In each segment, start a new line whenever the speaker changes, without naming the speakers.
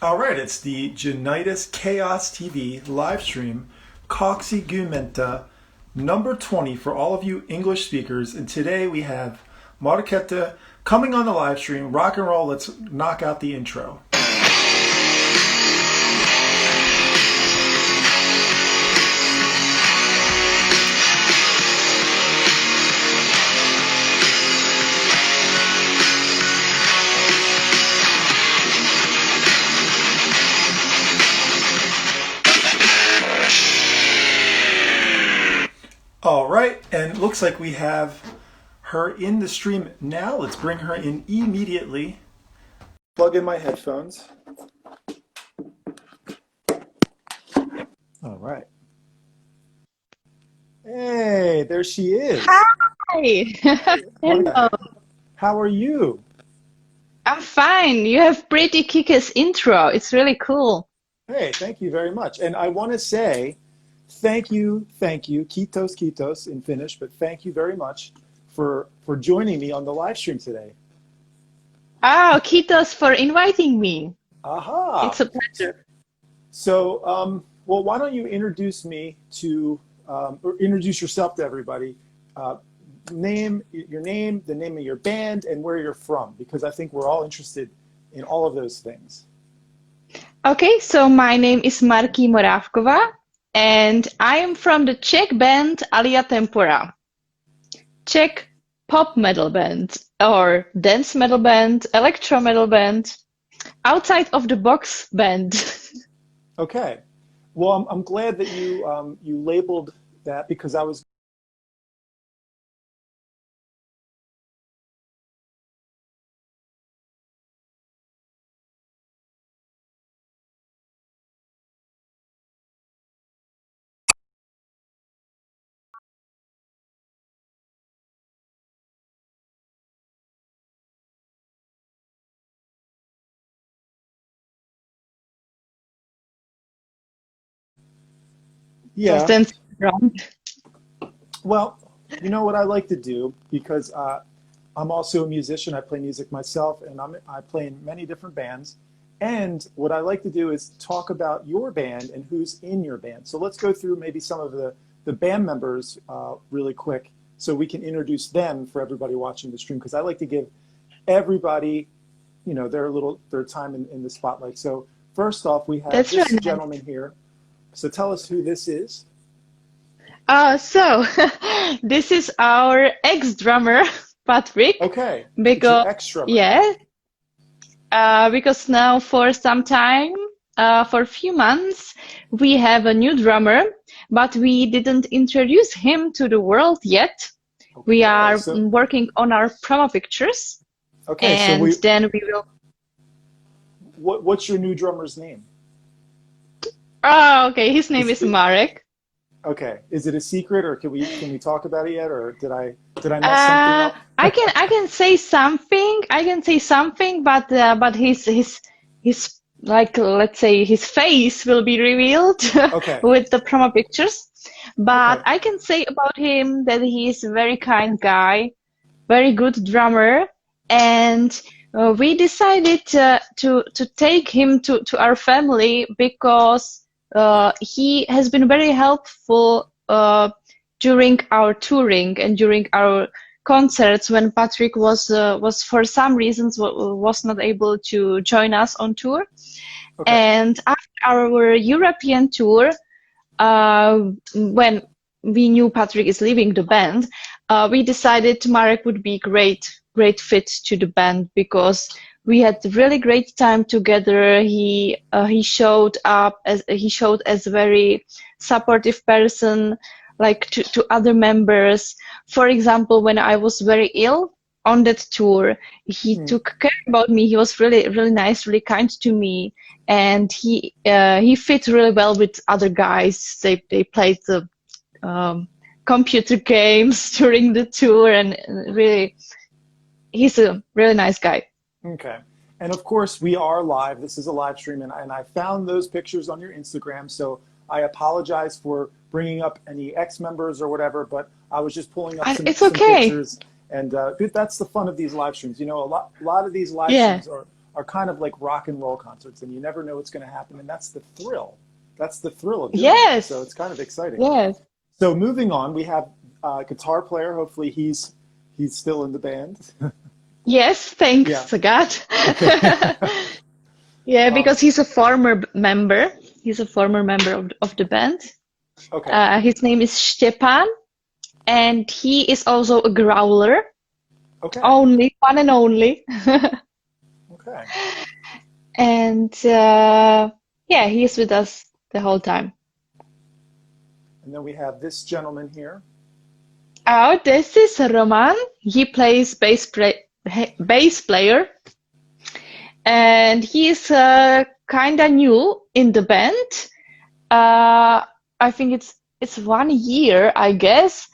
All right, it's the Janitas Chaos TV live stream, Coxie Gumenta, number 20 for all of you English speakers. And today we have Marketa coming on the live stream. Rock and roll, let's knock out the intro. All right, and it looks like we have her in the stream now. Let's bring her in immediately. Plug in my headphones. All right. Hey, there she is.
Hi. Hello.
How are you?
I'm fine. You have pretty kick-ass intro. It's really cool.
Hey, thank you very much. And I want to say thank you, Kitos, Kitos in Finnish, but thank you very much for joining me on the live stream today.
Oh, kiitos for inviting me.
Aha.
It's a pleasure.
So, well, why don't you introduce me to, or introduce yourself to everybody. Name, your name, the name of your band, and where you're from, because I think we're all interested in all of those things.
Okay, so my name is Markie Moravkova, and I am from the Czech band Alia Tempora. Czech pop metal band, or dance metal band, electro metal band, outside of the box band.
Okay. Well, I'm glad that you labeled that, because I was
Just
yeah.
dancing around.
Well, you know what I like to do, because I'm also a musician. I play music myself, and I play in many different bands. And what I like to do is talk about your band and who's in your band. So let's go through maybe some of the band members really quick, so we can introduce them for everybody watching the stream, because I like to give everybody, you know, their time in the spotlight. So first off, we have
That's
this
really nice.
gentleman here. So tell us who this is.
So this is our ex-drummer, Patrick,
Okay, it's
because
your ex-drummer.
yeah, because now for some time, for a few months, we have a new drummer, but we didn't introduce him to the world yet. We
Okay,
are
so
working on our promo pictures,
okay, so
and then we will.
what's your new drummer's name?
Oh, okay. His name
Is
is
it
Marek.
okay? Is it a secret, or can we talk about it yet, or did I mess something up?
I can say something. I can say something, but his like, let's say, his face will be revealed
Okay,
with the promo pictures. But
okay,
I can say about him that he is a very kind guy, very good drummer, and we decided to take him to our family because he has been very helpful during our touring and during our concerts when Patrick was for some reasons was not able to join us on tour.
okay,
And after our European tour, when we knew Patrick is leaving the band, we decided Marek would be great fit to the band because we had a really great time together. He showed as a very supportive person, like to other members. For example, when I was very ill on that tour, he
hmm,
took care about me. He was really nice, really kind to me, and he fit really well with other guys. They played the computer games during the tour, and really, he's a really nice guy.
okay. And of course, we are live. This is a live stream, and I found those pictures on your Instagram. So I apologize for bringing up any ex-members or whatever, but I was just pulling up
It's
some
okay.
pictures, and that's the fun of these live streams. You know, a lot of these live
Yeah.
streams are kind of like rock and roll concerts, and you never know what's going to happen, and that's the thrill. That's the thrill of doing it.
Yes,
So it's kind of exciting.
yes,
So moving on, we have a guitar player. Hopefully he's still in the band.
yes,
Yeah.
thanks God.
Okay.
Yeah,
Um,
because he's a former member. He's a former member of the band.
okay.
His name is Stepan, and he is also a growler.
Okay.
Only, one and only.
Okay.
And yeah, he's with us the whole time.
And then we have this gentleman here.
Oh, this is Roman. He plays bass player, and he's kind of new in the band. I think it's 1 year, I guess.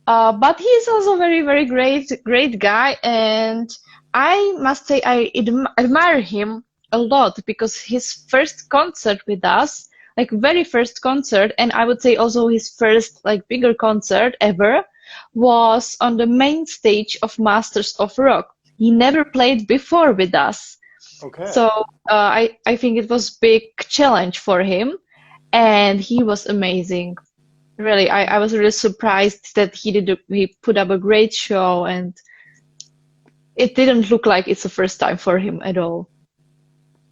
But he's also very great guy, and I must say I admire him a lot because his first concert with us, like very first concert, and I would say also his first like bigger concert ever, was on the main stage of Masters of Rock. He never played before with us,
Okay.
so I think it was big challenge for him, and he was amazing. Really, I was really surprised that he put up a great show, and it didn't look like it's the first time for him at all.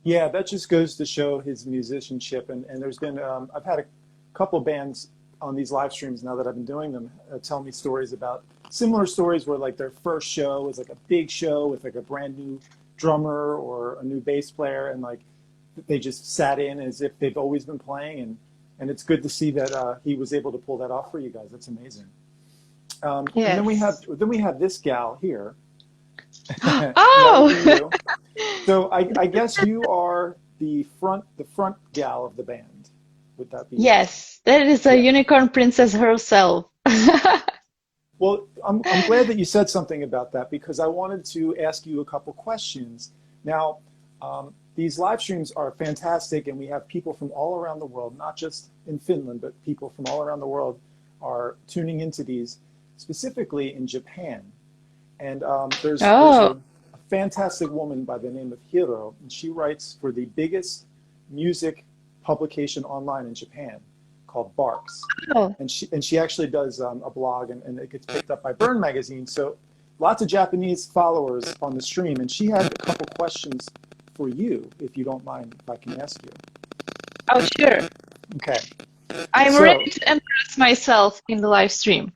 Yeah, that just goes to show his musicianship. And there's been, I've had a couple bands on these live streams now that I've been doing them tell me stories about similar stories where like their first show was like a big show with like a brand new drummer or a new bass player, and like they just sat in as if they've always been playing. And it's good to see that he was able to pull that off for you guys. That's amazing. And then we have this gal here.
Oh,
You. So I guess you are the front gal of the band. Would that be?
yes, that is a
Yeah.
unicorn princess herself.
Well, I'm glad that you said something about that because I wanted to ask you a couple questions. Now, these live streams are fantastic, and we have people from all around the world, not just in Finland, but people from all around the world are tuning into these, specifically in Japan. And there's
Oh,
a fantastic woman by the name of Hiro, and she writes for the biggest music publication online in Japan called Barks.
oh,
And she actually does a blog, and it gets picked up by Burn Magazine. So lots of Japanese followers on the stream, and she had a couple questions for you, if you don't mind, if I can ask you.
oh, sure.
Okay.
I'm
So
ready to embarrass myself in the live stream.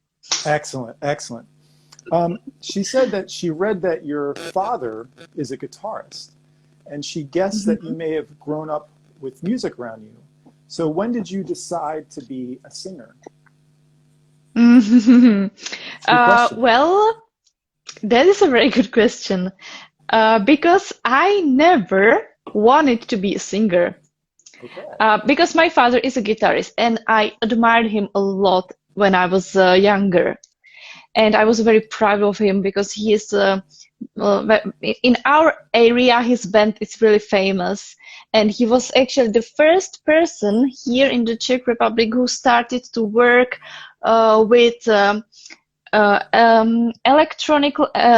excellent, excellent. She said that she read that your father is a guitarist, and she guessed that you may have grown up with music around you. So when did you decide to be a singer? Good question.
Well, that is a very good question. Because I never wanted to be a singer.
Okay.
Because my father is a guitarist, and I admired him a lot when I was younger. And I was very proud of him because he is, in our area, his band is really famous. And he was actually the first person here in the Czech Republic who started to work with electronic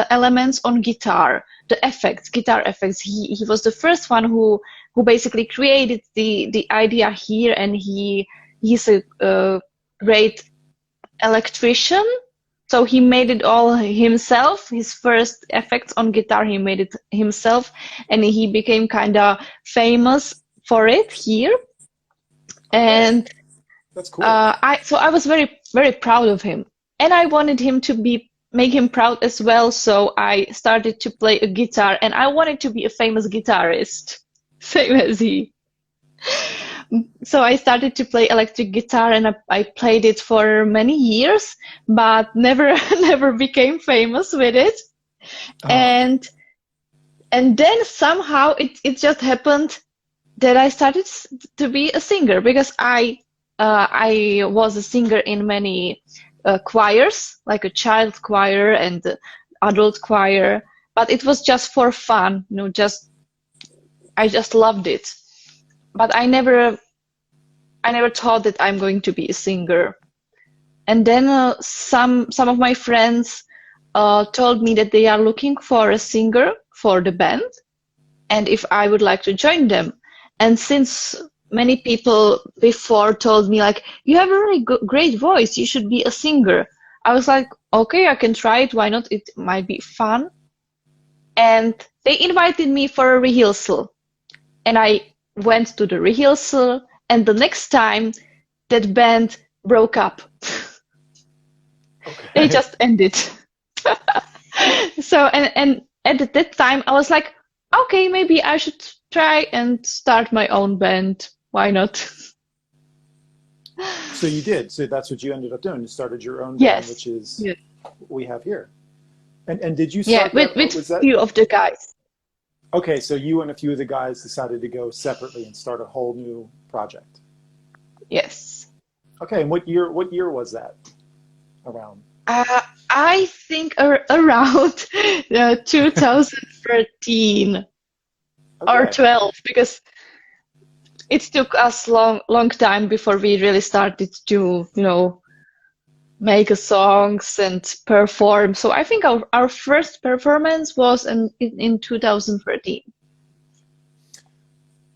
elements on guitar, the effects, guitar effects. He was the first one who basically created the idea here, and he's a great electrician. So he made it all himself. His first effects on guitar, he made it himself, and he became kind of famous for it here.
Okay.
And
That's cool.
so I was very proud of him, and I wanted him to make him proud as well. So I started to play a guitar, and I wanted to be a famous guitarist, same as he. So I started to play electric guitar, and I played it for many years, but never became famous with it.
Oh,
And then somehow it just happened that I started to be a singer because I was a singer in many choirs, like a child choir and adult choir, but it was just for fun, I just loved it. But I never thought that I'm going to be a singer. And then some of my friends told me that they are looking for a singer for the band. and if I would like to join them. And since many people before told me like, you have a really great voice, you should be a singer. I was like, okay, I can try it. Why not? It might be fun. And they invited me for a rehearsal. And I went to the rehearsal, and the next time that band broke up.
Okay.
They just ended. So, and at that time I was like, okay, maybe I should try and start my own band. Why not?
So you did. So that's what you ended up doing. You started your own band,
Yes.
which is
Yes.
what we have here. And did you
Yeah,
start
with
that? Was that
few of the guys.
okay? So you and a few of the guys decided to go separately and start a whole new project.
Yes.
Okay. And what year was that around?
I think around 2013 or
Okay.
12, because it took us long time before we really started to, make songs and perform. So I think our first performance was in 2013.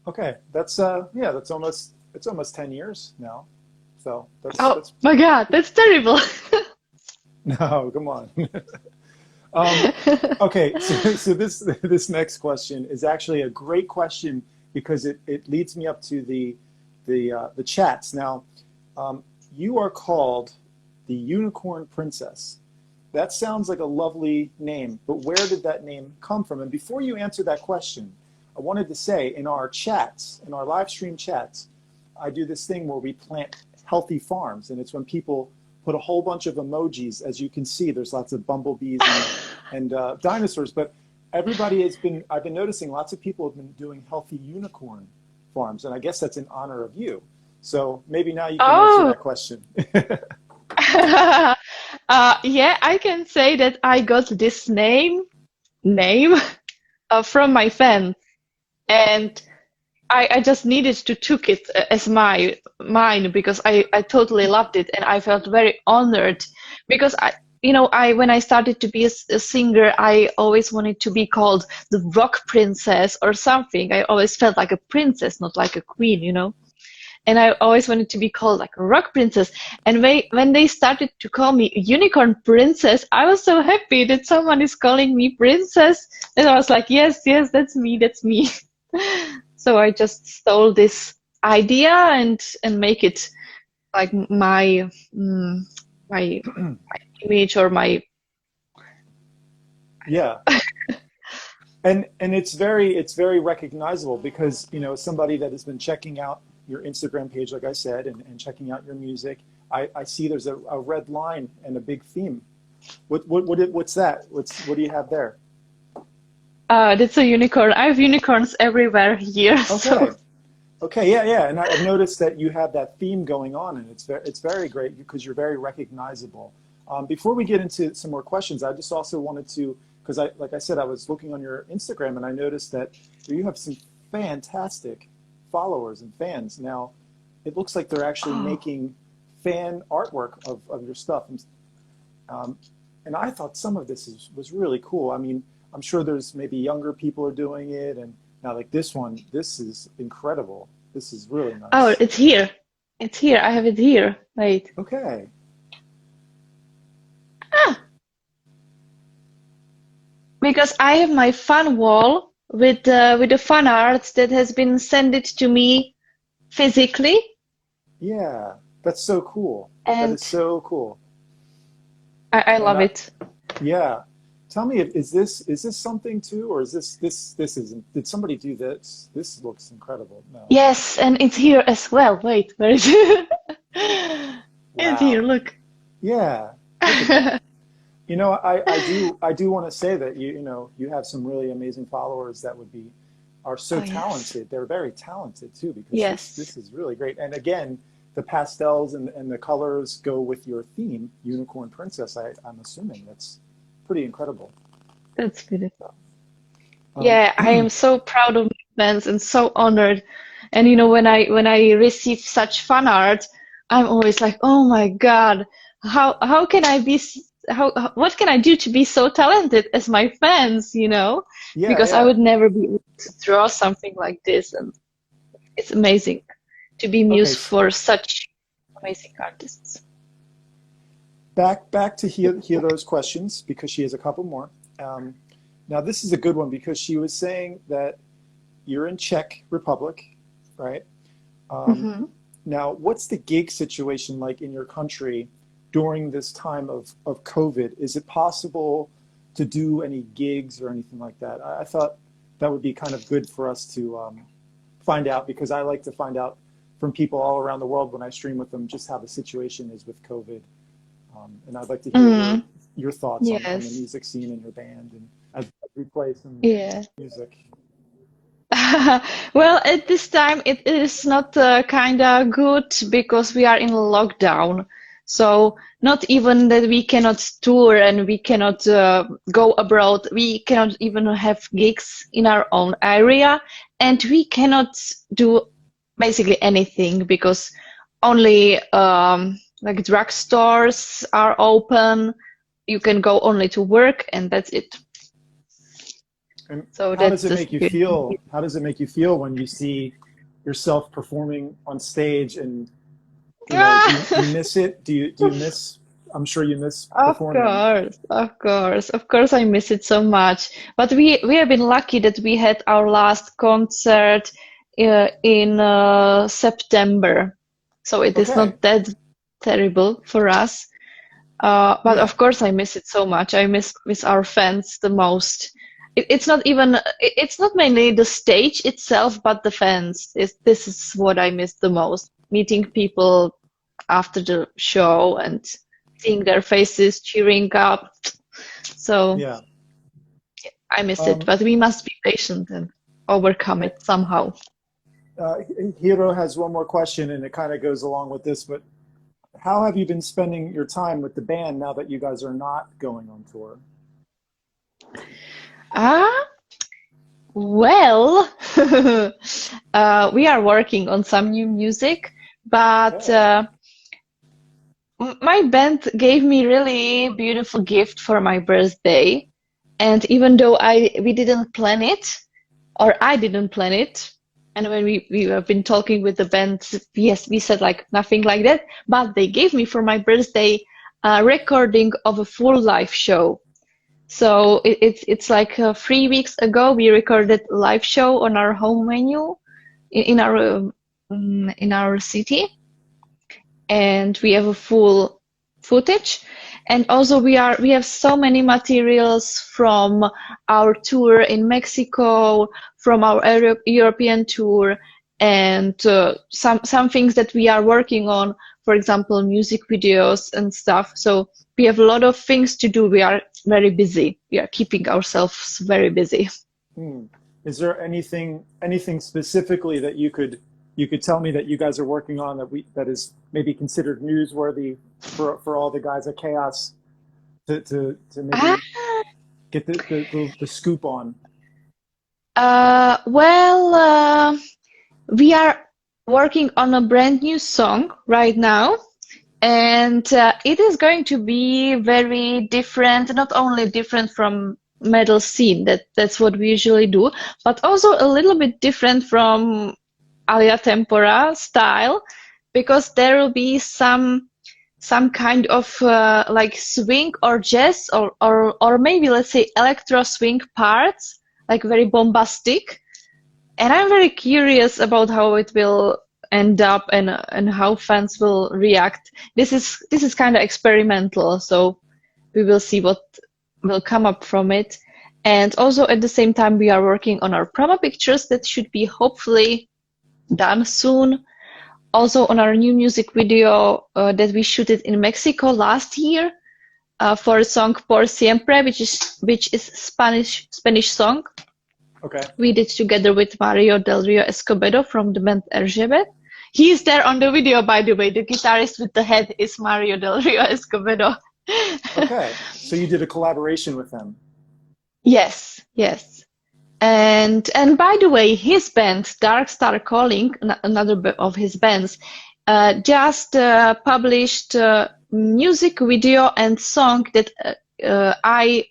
Okay. That's yeah. That's almost it's almost 10 years now. So
Oh
that's
my God, that's terrible.
no. Come on. Um, okay, so this next question is actually a great question because it leads me up to the chats. Now, you are called the Unicorn Princess. That sounds like a lovely name, but where did that name come from? And before you answer that question, I wanted to say in our chats, in our live stream chats, I do this thing where we plant healthy farms, and it's when people put a whole bunch of emojis. As you can see, there's lots of bumblebees and dinosaurs, but I've been noticing lots of people have been doing healthy unicorn farms, and I guess that's in honor of you. So maybe now you can answer
Oh,
that question.
yeah, I can say that I got this name from my fan, and I just needed to took it as mine because I totally loved it, and I felt very honored because I when I started to be a singer, I always wanted to be called the rock princess or something. I always felt like a princess, not like a queen. And I always wanted to be called like a rock princess. And when they started to call me unicorn princess, I was so happy that someone is calling me princess. And I was like, yes, yes, that's me, that's me. So I just stole this idea and make it like my image or my.
Yeah. And it's very recognizable because somebody that has been checking out your Instagram page, like I said, and checking out your music, I see there's a red line and a big theme. What's that? What do you have there?
That's a unicorn. I have unicorns everywhere here.
Okay. Okay, yeah. And I've noticed that you have that theme going on, and it's very great because you're very recognizable. Before we get into some more questions, I just also wanted to, because like I said, I was looking on your Instagram and I noticed that you have some fantastic followers and fans. Now, it looks like they're actually making fan artwork of your stuff. And I thought some of this was really cool. I mean, I'm sure there's maybe younger people are doing it, and now like this one, this is incredible. This is really
Oh,
nice.
it's here. It's here. I have it here. Wait.
Okay.
Ah, because I have my fan wall with the fan art that has been sent it to me physically,
Yeah, that's so cool. That is
and
so cool.
I
And
love it.
yeah, tell me, is this something too, or is this isn't? Did somebody do this? This looks incredible. No.
Yes, and it's here as well. Wait, where is it? It's here.
Wow.
Look.
Yeah, look at that. I do want to say that you have some really amazing followers that are so
Oh yes.
talented. They're very talented too because this
Yes,
is really great. And again, the pastels and the colors go with your theme, Unicorn Princess. I'm assuming that's pretty incredible.
that's beautiful.
Um,
Yeah, I am so proud of my fans and so honored. And when I receive such fan art, I'm always like, oh my God, how can I be what can I do to be so talented as my fans,
Yeah,
because I
yeah.
would never be able to draw something like this, and it's amazing to be
Okay,
muse for such amazing artists.
back to Hiro's questions because she has a couple more. Um, Now this is a good one because she was saying that you're in Czech Republic, right? Um,
Hmm.
Now, what's the gig situation like in your country during this time of COVID? Is it possible to do any gigs or anything like that? I thought that would be kind of good for us to find out because I like to find out from people all around the world when I stream with them just how the situation is with COVID. And I'd like to hear
Mm,
your thoughts on the
yes.
music scene and your band and as we play some
Yeah.
music.
Well, at this time it is not kind of good because we are in lockdown. So not even that we cannot tour and we cannot go abroad. We cannot even have gigs in our own area, and we cannot do basically anything because only like drugstores are open. You can go only to work, and that's it.
And
So
how
that's
does it
the
make you
situation.
feel? How does it make you feel when you see yourself performing on stage and do you miss it? Do you miss? I'm sure you miss
Of
performing.
course, of course, of course, I miss it so much. But we have been lucky that we had our last concert in September, so it is
Okay,
not that terrible for us. But
yeah.
of course, I miss it so much. I miss our fans the most. It's not even it's not mainly the stage itself, but the fans. This is what I miss the most. Meeting people after the show and seeing their faces cheering up. So
Yeah.
I miss it,
Um,
but we must be patient and overcome
uh,
it somehow.
Hiro has one more question, and it kind of goes along with this. But how have you been spending your time with the band now that you guys are not going on tour?
Ah, well, we are working on some new music, but
Okay.
my band gave me really beautiful gift for my birthday. And even though we didn't plan it, or I didn't plan it, and when we have been talking with the band, yes, we said like nothing like that, but they gave me for my birthday a recording of a full live show. So it's like 3 weeks ago we recorded a live show on our home venue in our city, and we have a full footage. And also we have so many materials from our tour in Mexico, from our European tour, and some things that we are working on, for example, music videos and stuff. So we have a lot of things to do. We are very busy. We are keeping ourselves very busy.
Hmm. Is there anything specifically that you could tell me that you guys are working on that is maybe considered newsworthy for all the guys at Chaos to
Ah,
maybe get the scoop on?
well, we are working on a brand new song right now, and it is going to be very different, not only different from metal scene, that's what we usually do, but also a little bit different from Alia Tempora style, because there will be some kind of like swing or jazz or maybe let's say electro swing parts, like very bombastic. And I'm very curious about how it will end up and how fans will react. This is kind of experimental, so we will see what will come up from it. And also at the same time, we are working on our promo pictures that should be hopefully done soon. Also on our new music video that we shooted in Mexico last year for a song Por Siempre, which is Spanish song.
Okay.
We did together with Mario Del Rio Escobedo from the band Erzsébet. He is there on the video, by the way. The guitarist with the head is Mario Del Rio Escobedo.
Okay. So you did a collaboration with them.
Yes, yes. And by the way, his band, Dark Star Calling, another of his bands, just published music video and song that I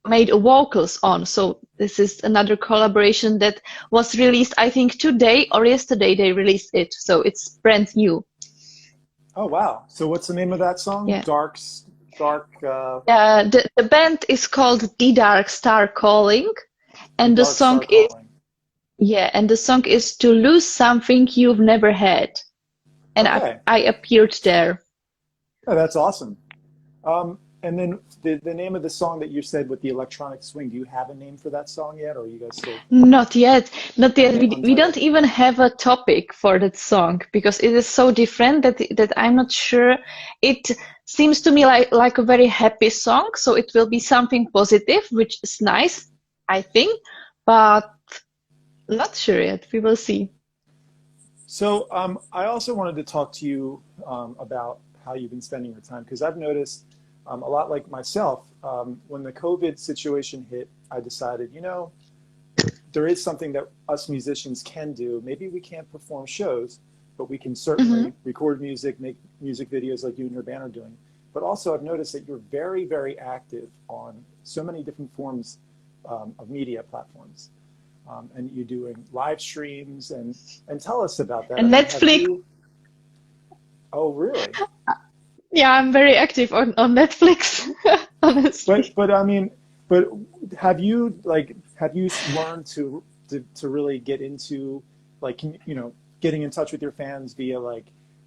made vocals on. So this is another collaboration that was released, I think today or yesterday they released it. So it's brand new.
Oh, wow. So what's the name of that song?
Yeah.
Dark.
The band is called The Dark Star Calling, and the
Dark
song
Star
is
Calling.
and the song is To Lose Something You've Never Had. And
Okay.
I appeared there.
Oh, that's awesome. And then the name of the song that you said with the electronic swing, do you have a name for that song yet, or are you guys still?
Not yet, not yet. We
Untitled?
don't even have a topic for that song because it is so different that I'm not sure. It seems to me like a very happy song, so it will be something positive, which is nice, I think, but not sure yet. We will see.
So I also wanted to talk to you about how you've been spending your time, because I've noticed a lot like myself, when the COVID situation hit, I decided, you know, there is something that us musicians can do. Maybe we can't perform shows, but we can certainly record music, make music videos like you and your band are doing. But also I've noticed that you're very, very active on so many different forms of media platforms. And you're doing live streams and tell us about that.
And Netflix.
Oh, really?
Yeah, I'm very active on Netflix, honestly.
But I mean, but have you learned to really get into like, you know, getting in touch with your fans via like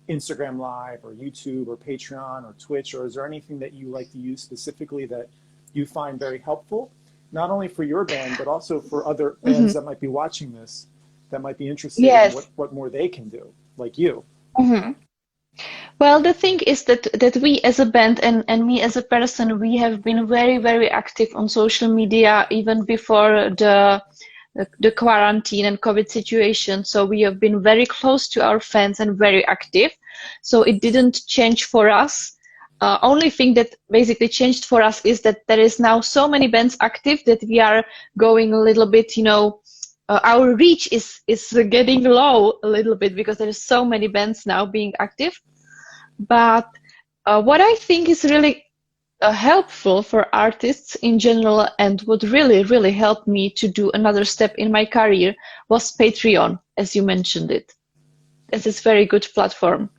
Instagram Live or YouTube or Patreon or Twitch, or is there anything that you like to use specifically that you find very helpful, not only for your band, but also for other bands that might be watching this, that might be interested in what more they can do, like you?
Well, the thing is that we as a band and me as a person, we have been very, very active on social media even before the quarantine and COVID situation. So we have been very close to our fans and very active. So it didn't change for us. Only thing that basically changed for us is that there is now so many bands active that we are going a little bit, you know, our reach is getting low a little bit because there is so many bands now being active. But what I think is really helpful for artists in general and would really, really help me to do another step in my career was Patreon, as you mentioned it. This is a very good platform.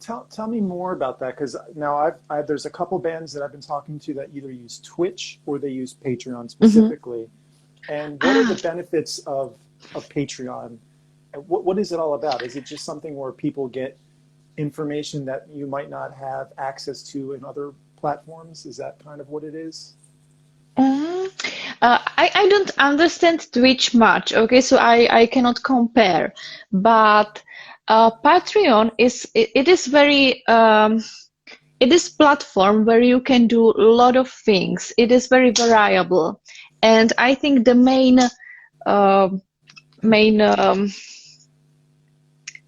Tell me more about that, because now there's a couple bands that I've been talking to that either use Twitch or they use Patreon specifically. And what are the benefits of Patreon? What is it all about? Is it just something where people get information that you might not have access to in other platforms? Is that kind of what it is?
I don't understand Twitch much, okay, so I cannot compare, but Patreon is very it is platform where you can do a lot of things. It is very variable, and I think the main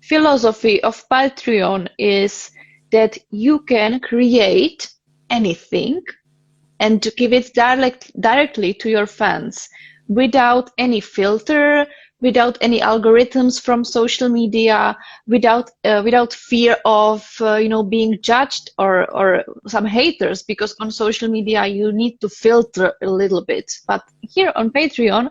philosophy of Patreon is that you can create anything and to give it directly to your fans without any filter, without any algorithms from social media, without fear of being judged or some haters, because on social media you need to filter a little bit. But here on Patreon,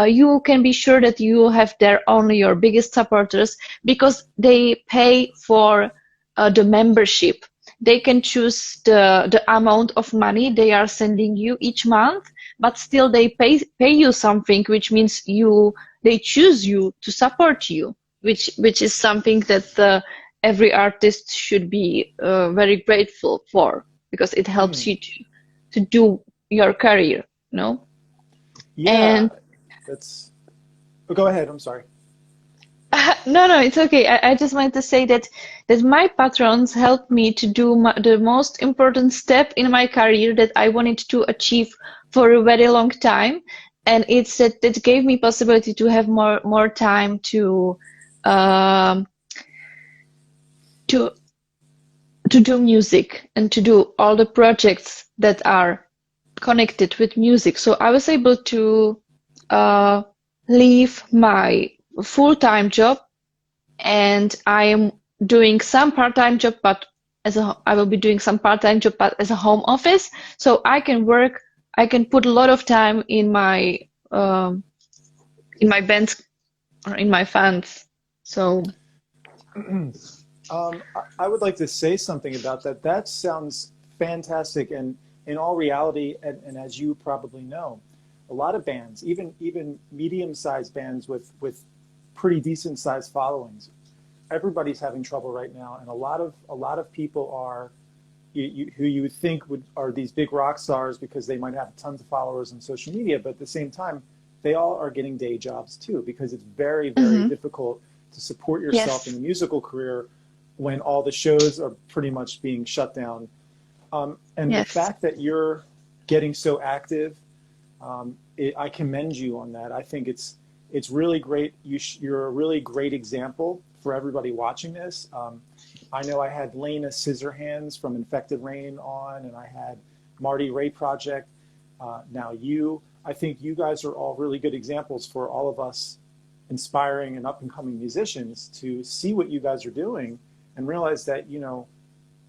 you can be sure that you have there only your biggest supporters, because they pay for the membership. They can choose the amount of money they are sending you each month, but still they pay you something, which means they choose you to support you, which is something that every artist should be very grateful for, because it helps you to do your career, you know?
Yeah,
and
that's. Oh, go ahead. I'm sorry.
No, it's okay. I just wanted to say that my patrons helped me to do the most important step in my career that I wanted to achieve for a very long time, and it's that gave me possibility to have more time to do music and to do all the projects that are connected with music. So I was able to leave my full-time job, and I am doing some part-time job, but I will be doing some part-time job, but as a home office, so I can work. I can put a lot of time in my bands or in my fans. So
I would like to say something about that. That sounds fantastic, and in all reality, and as you probably know, a lot of bands, even medium-sized bands with pretty decent-sized followings, everybody's having trouble right now, and a lot of people are who you would think are these big rock stars because they might have tons of followers on social media, but at the same time, they all are getting day jobs too, because it's very, very difficult to support yourself in a musical career when all the shows are pretty much being shut down. And the fact that you're getting so active, I commend you on that. I think it's really great. You're a really great example for everybody watching this. I know I had Lena Scissorhands from Infected Rain on, and I had Marty Ray Project. Now you. I think you guys are all really good examples for all of us inspiring and up-and-coming musicians to see what you guys are doing and realize that, you know,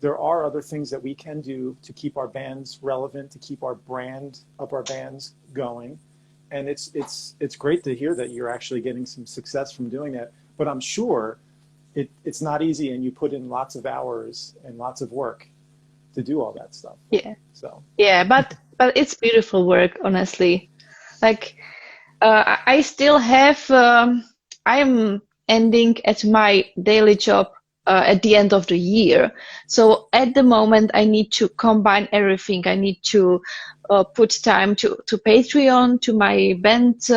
there are other things that we can do to keep our bands relevant, to keep our brand of our bands going. And it's great to hear that you're actually getting some success from doing that. But I'm sure it's not easy, and you put in lots of hours and lots of work to do all that stuff.
yeah,
So
yeah, but it's beautiful work, honestly. Like I still have. I'm ending at my daily job at the end of the year. So at the moment, I need to combine everything. I need to put time to Patreon, to my band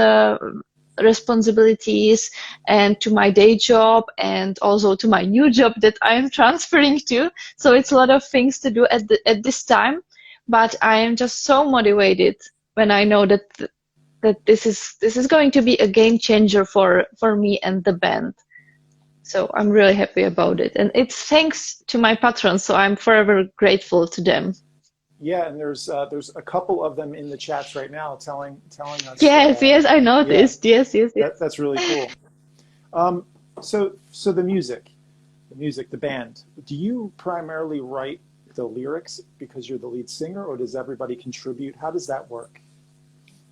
responsibilities, and to my day job, and also to my new job that I'm transferring to. So it's a lot of things to do at this time. But I am just so motivated when I know that this is going to be a game changer for me and the band. So I'm really happy about it, and it's thanks to my patrons. So I'm forever grateful to them.
yeah, and there's a couple of them in the chats right now telling us.
Yes, I noticed.
Yeah,
Yes.
that's really cool. So the music, the band. Do you primarily write the lyrics because you're the lead singer, or does everybody contribute? How does that work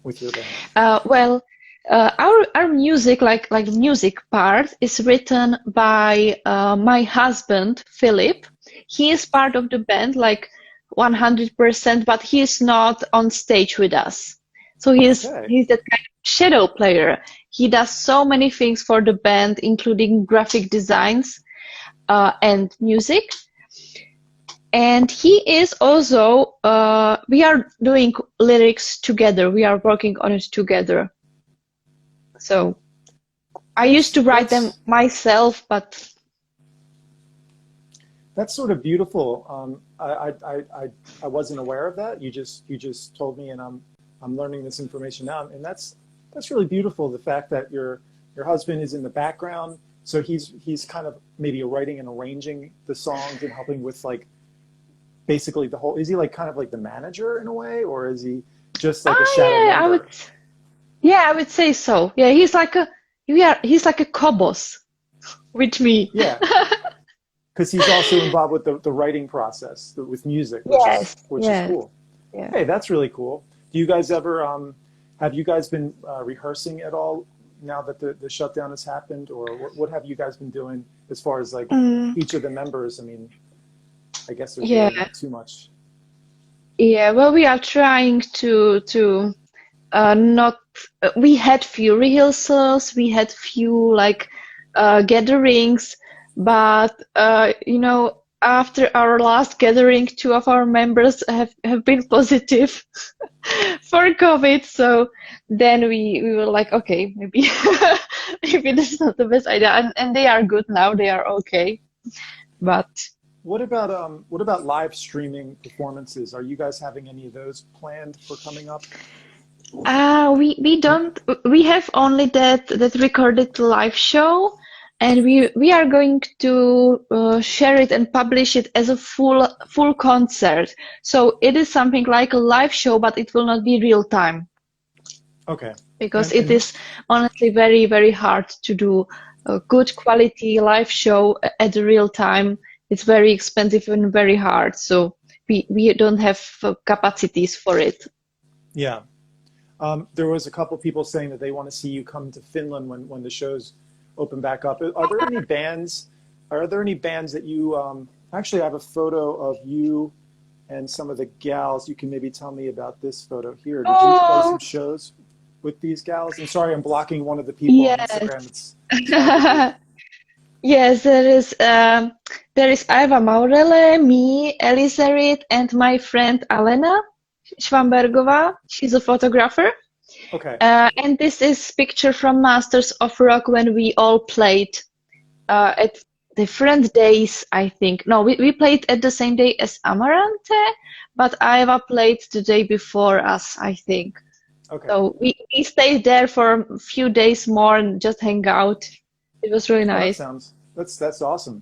with your band?
Well, our music, like music part, is written by my husband Philip. He is part of the band, like 100%, but he is not on stage with us. So he's that kind of shadow player. He does so many things for the band, including graphic designs and music. And he is also, we are doing lyrics together. We are working on it together. So I used to write them myself, but that's
sort of beautiful. I wasn't aware of that. You just told me, and I'm learning this information now, and that's really beautiful. The fact that your husband is in the background, so he's kind of maybe writing and arranging the songs and helping with like basically the whole. Is he like kind of like the manager in a way, or is he just like a shadow member?
I would say so. Yeah, he's like a co-boss with me.
Yeah. Because he's also involved with the writing process with music, which is cool.
Yeah.
Hey, that's really cool. Do you guys ever have you guys been rehearsing at all now that the shutdown has happened, or what have you guys been doing as far as like each of the members? I mean, I guess there's really not too much.
Yeah, well, we are trying to not. We had few rehearsals, we had few like gatherings. But you know, after our last gathering, 2 of our members have been positive for COVID. So then we were like, okay, maybe maybe this is not the best idea. And they are good now; they are okay. But
what about live streaming performances? Are you guys having any of those planned for coming up?
We don't. We have only that recorded live show. And we are going to share it and publish it as a full concert. So it is something like a live show, but it will not be real time.
Okay.
Because it is honestly very, very hard to do a good quality live show at the real time it's very expensive and very hard. So we don't have capacities for it.
Yeah. There was a couple people saying that they want to see you come to Finland when the shows open back up. Are there any bands? Are there any bands that you actually? I have a photo of you and some of the gals. You can maybe tell me about this photo here. Did you play some
Oh,
shows with these gals? I'm sorry, I'm blocking one of the people on Instagram. It's hard to read.
yes. Yes, there is Aiva Maurele, me, Elisarit, and my friend Alena Schwambergova. She's a photographer.
Okay.
And this is picture from Masters of Rock when we all played at different days, I think. No, we played at the same day as Amarante, but Aiva played the day before us, I think.
Okay.
So we stayed there for a few days more and just hang out. It was really
Oh,
nice.
that's awesome.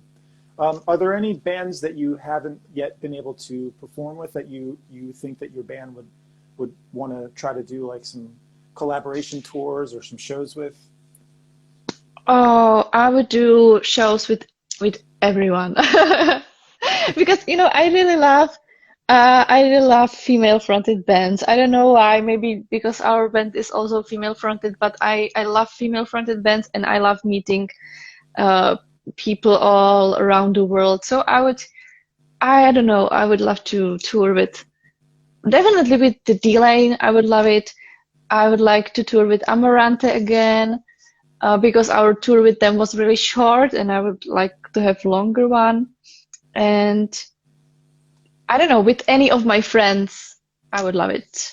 Are there any bands that you haven't yet been able to perform with that you think that your band would want to try to do like some collaboration tours or some shows with?
Oh, I would do shows with everyone because I really love female fronted bands. I don't know why, maybe because our band is also female fronted, but I love female fronted bands and I love meeting uh people all around the world. So I don't know, I would love to tour with definitely with the D-Lane. I would love it. I would like to tour with Amarante again. Because our tour with them was really short and I would like to have longer one. And I don't know, with any of my friends, I would love it.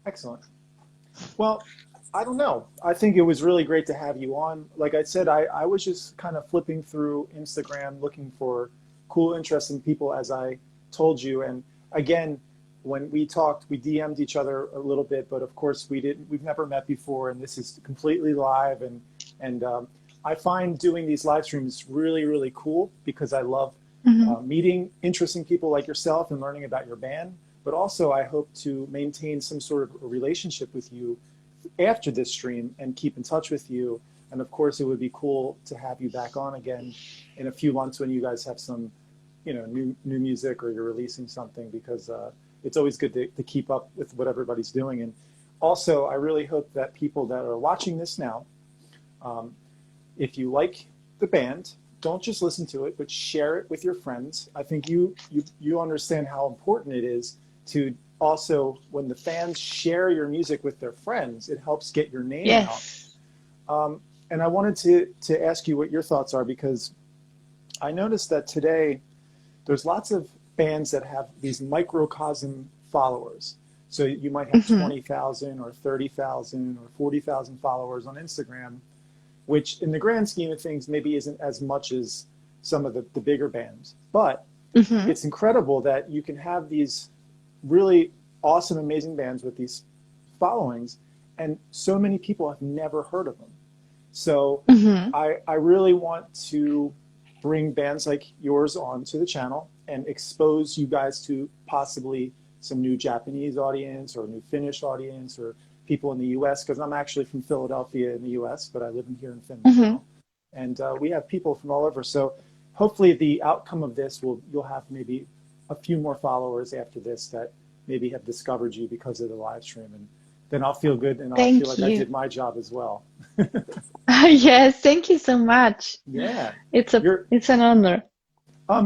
Excellent. Well, I don't know. I think it was really great to have you on. Like I said, I was just kind of flipping through Instagram looking for cool, interesting people, as I told you. And again, when we talked, we DM'd each other a little bit, but of course we've never met before, and this is completely live. And I find doing these live streams really, really cool because I love
Hmm.
meeting interesting people like yourself and learning about your band. But also, I hope to maintain some sort of a relationship with you after this stream and keep in touch with you. And of course, it would be cool to have you back on again in a few months when you guys have some, new music or you're releasing something, because it's always good to keep up with what everybody's doing. And also, I really hope that people that are watching this now, um, if you like the band, don't just listen to it, but share it with your friends. I think you understand how important it is to also, when the fans share your music with their friends, it helps get your name out.
Yes.
And I wanted to ask you what your thoughts are, because I noticed that today there's lots of bands that have these microcosm followers. So you might have
Hmm.
20,000 or 30,000 or 40,000 followers on Instagram, which in the grand scheme of things maybe isn't as much as some of the bigger bands. But
Hmm.
it's incredible that you can have these really awesome, amazing bands with these followings, and so many people have never heard of them. So
Hmm.
I really want to bring bands like yours onto the channel and expose you guys to possibly some new Japanese audience or new Finnish audience or people in the US, because I'm actually from Philadelphia in the US, but I live in here in Finland
Hmm.
now. And we have people from all over. So hopefully the outcome of this you'll have maybe a few more followers after this that maybe have discovered you because of the live stream. And then I'll feel good and I'll feel
Thank
like I
you.
did my job as well.
Yes, thank you so much.
Yeah.
It's a
You're
it's an honor.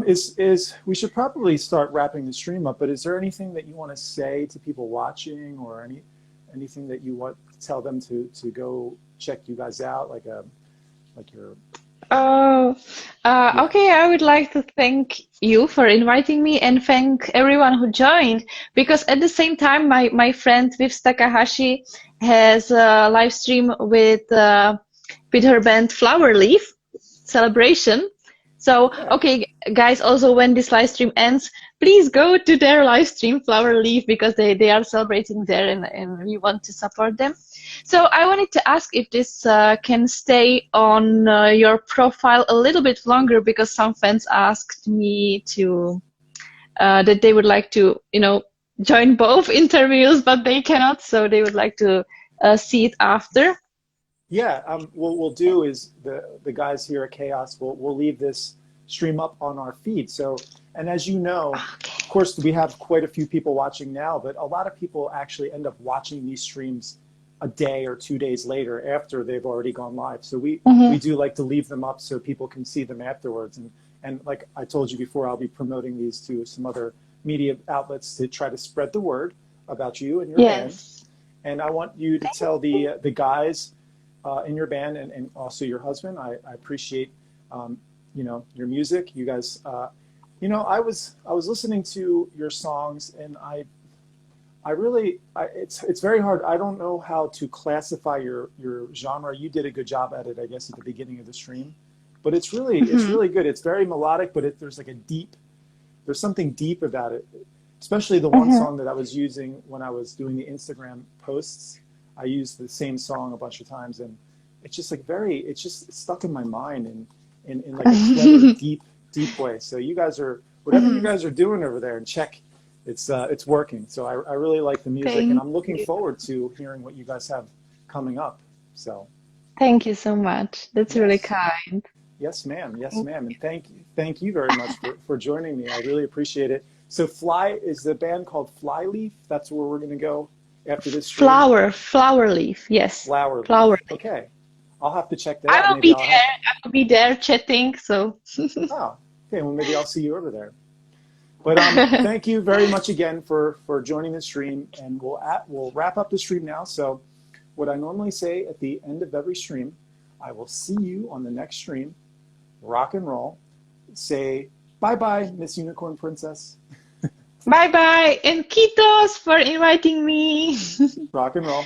is we should probably start wrapping the stream up, but is there anything that you want to say to people watching, or anything that you want to tell them to go check you guys out, like your
Oh,
yeah.
okay. I would like to thank you for inviting me and thank everyone who joined, because at the same time, my friend Viv Takahashi has a live stream with her band Flower Leaf Celebration. So,
Yeah.
okay, guys, also when this live stream ends, please go to their live stream Flower Leaf, because they are celebrating there and we want to support them. So I wanted to ask if this can stay on your profile a little bit longer, because some fans asked me to that they would like to, join both interviews, but they cannot, so they would like to see it after.
Yeah, what we'll do is the guys here at Chaos will leave this stream up on our feed. So, and as you know, of
Okay.
course, we have quite a few people watching now, but a lot of people actually end up watching these streams a day or 2 days later after they've already gone live. So we
Hmm.
do like to leave them up so people can see them afterwards. And like I told you before, I'll be promoting these to some other media outlets to try to spread the word about you and your band.
Yes.
And I want you to tell the guys in your band and also your husband. I appreciate your music. You guys, I was listening to your songs and it's very hard. I don't know how to classify your genre. You did a good job at it, I guess, at the beginning of the stream, but it's
Hmm.
really good. It's very melodic, but there's like there's something deep about it, especially the one
Hmm.
song that I was using when I was doing the Instagram posts. I used the same song a bunch of times, and it's just like it's just stuck in my mind in like a clever, deep way. So you guys are, whatever you
Hmm.
guys are doing over there, and check, it's working. So I really like the music, and
Thank
I'm looking
you.
forward to hearing what you guys have coming up. So
Thank you so much. That's really
yes.
kind.
Yes, ma'am. Yes, ma'am. And thank you very much for joining me. I really appreciate it. So Fly is the band called Flyleaf. That's where we're going to go after this stream.
Flower leaf. Yes,
Flower Leaf.
flower leaf.
Okay. I'll have to check that
I
out.
will
Maybe
be
I'll have,
there. I will be there chatting. So.
oh, okay. Well, maybe I'll see you over there. But thank you very much again for joining the stream, and we'll wrap up the stream now. So, what I normally say at the end of every stream, I will see you on the next stream. Rock and roll. Say bye bye, Miss Unicorn Princess.
Bye bye, and Kitos for inviting me.
Rock and roll.